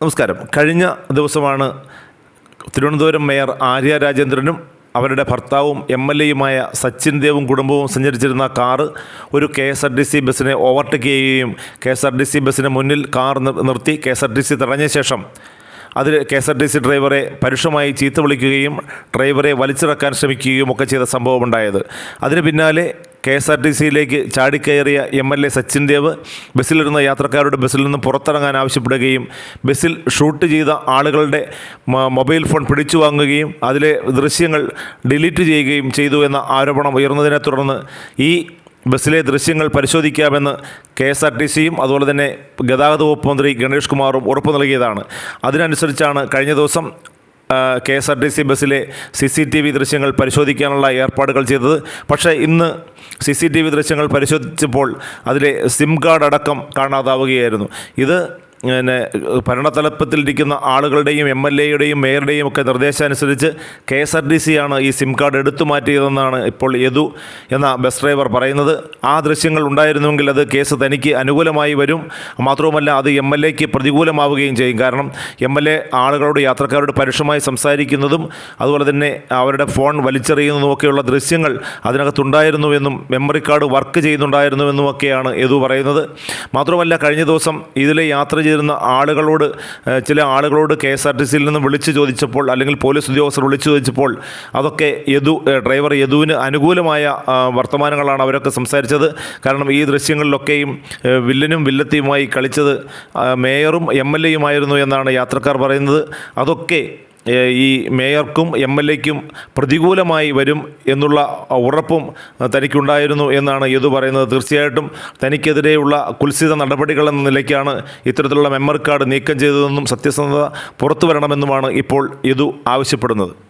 നമസ്കാരം. കഴിഞ്ഞ ദിവസമാണ് തിരുവനന്തപുരം മേയർ ആര്യ രാജേന്ദ്രനും അവരുടെ ഭർത്താവും എം.എൽ.എയുമായ സച്ചിൻ ദേവും കുടുംബവും സഞ്ചരിച്ചിരുന്ന കാറ് ഒരു KSRTC ബസ്സിനെ ഓവർടേക്ക് ചെയ്യുകയും KSRTC ബസ്സിന് മുന്നിൽ കാർ നിർത്തി KSRTC തടഞ്ഞ ശേഷം അതിൽ KSRTC ഡ്രൈവറെ പരുഷമായി ചീത്ത വിളിക്കുകയും ഡ്രൈവറെ വലിച്ചിറക്കാൻ ശ്രമിക്കുകയും ഒക്കെ ചെയ്ത സംഭവമുണ്ടായത്. അതിന് പിന്നാലെ KSRTCയിലേക്ക് ചാടിക്കയറിയ MLA സച്ചിൻ ദേവ് ബസ്സിലിരുന്ന യാത്രക്കാരുടെ ബസ്സിൽ നിന്ന് പുറത്തിറങ്ങാൻ ആവശ്യപ്പെടുകയും ബസ്സിൽ ഷൂട്ട് ചെയ്ത ആളുകളുടെ മൊബൈൽ ഫോൺ പിടിച്ചു വാങ്ങുകയും അതിലെ ദൃശ്യങ്ങൾ ഡിലീറ്റ് ചെയ്യുകയും ചെയ്തു എന്ന ആരോപണം ഉയർന്നതിനെ തുടർന്ന് ഈ ബസ്സിലെ ദൃശ്യങ്ങൾ പരിശോധിക്കാമെന്ന് KSRTCയും അതുപോലെ തന്നെ ഗതാഗത വകുപ്പ് മന്ത്രി ഗണേഷ് കുമാറും ഉറപ്പു നൽകിയതാണ്. അതിനനുസരിച്ചാണ് കഴിഞ്ഞ ദിവസം KSRTC ബസ്സിലെ CCTV ദൃശ്യങ്ങൾ പരിശോധിക്കാനുള്ള ഏർപ്പാടുകൾ ചെയ്തത്. പക്ഷേ ഇന്ന് CCTV ദൃശ്യങ്ങൾ പരിശോധിച്ചപ്പോൾ അതിലെ സിം കാർഡ് അടക്കം കാണാതാവുകയായിരുന്നു. ഇത് ഭരണതലപ്പത്തിലിരിക്കുന്ന ആളുകളുടെയും MLAയുടെയും മേയറുടെയും ഒക്കെ നിർദ്ദേശമനുസരിച്ച് KSRTCയാണ് ഈ സിം കാർഡ് എടുത്തു മാറ്റിയതെന്നാണ് ഇപ്പോൾ യദു എന്ന ബസ് ഡ്രൈവർ പറയുന്നത്. ആ ദൃശ്യങ്ങൾ ഉണ്ടായിരുന്നുവെങ്കിൽ അത് കേസ് തനിക്ക് അനുകൂലമായി വരും. മാത്രവുമല്ല അത് MLAയ്ക്ക് പ്രതികൂലമാവുകയും ചെയ്യും. കാരണം MLA ആളുകളോട് യാത്രക്കാരോട് പരുഷമായി സംസാരിക്കുന്നതും അതുപോലെ തന്നെ അവരുടെ ഫോൺ വലിച്ചെറിയുന്നതുമൊക്കെയുള്ള ദൃശ്യങ്ങൾ അതിനകത്തുണ്ടായിരുന്നുവെന്നും മെമ്മറി കാർഡ് വർക്ക് ചെയ്യുന്നുണ്ടായിരുന്നുവെന്നുമൊക്കെയാണ് യദു പറയുന്നത്. മാത്രമല്ല കഴിഞ്ഞ ദിവസം ഇതിലെ യാത്ര ചെയ്തിരുന്ന ചില ആളുകളോട് KSRTCയിൽ നിന്ന് വിളിച്ചു ചോദിച്ചപ്പോൾ അല്ലെങ്കിൽ പോലീസ് ഉദ്യോഗസ്ഥർ വിളിച്ചു ചോദിച്ചപ്പോൾ അതൊക്കെ ഡ്രൈവർ യദുവിന് അനുകൂലമായ വർത്തമാനങ്ങളാണ് അവരൊക്കെ സംസാരിച്ചത്. കാരണം ഈ ദൃശ്യങ്ങളിലൊക്കെയും വില്ലനും വില്ലത്തിയുമായി കളിച്ചത് മേയറും MLAയുമായിരുന്നു എന്നാണ് യാത്രക്കാർ പറയുന്നത്. അതൊക്കെ ഈ മേയർക്കും MLAയ്ക്കും പ്രതികൂലമായി വരും എന്നുള്ള ഉറപ്പും തനിക്കുണ്ടായിരുന്നു എന്നാണ് യദു പറയുന്നത്. തീർച്ചയായിട്ടും തനിക്കെതിരെയുള്ള കുൽസിത നടപടികളെന്ന നിലയ്ക്കാണ് ഇത്തരത്തിലുള്ള മെമ്മറി കാർഡ് നീക്കം ചെയ്തതെന്നും സത്യസന്ധത പുറത്തു വരണമെന്നുമാണ് ഇപ്പോൾ യദു ആവശ്യപ്പെടുന്നത്.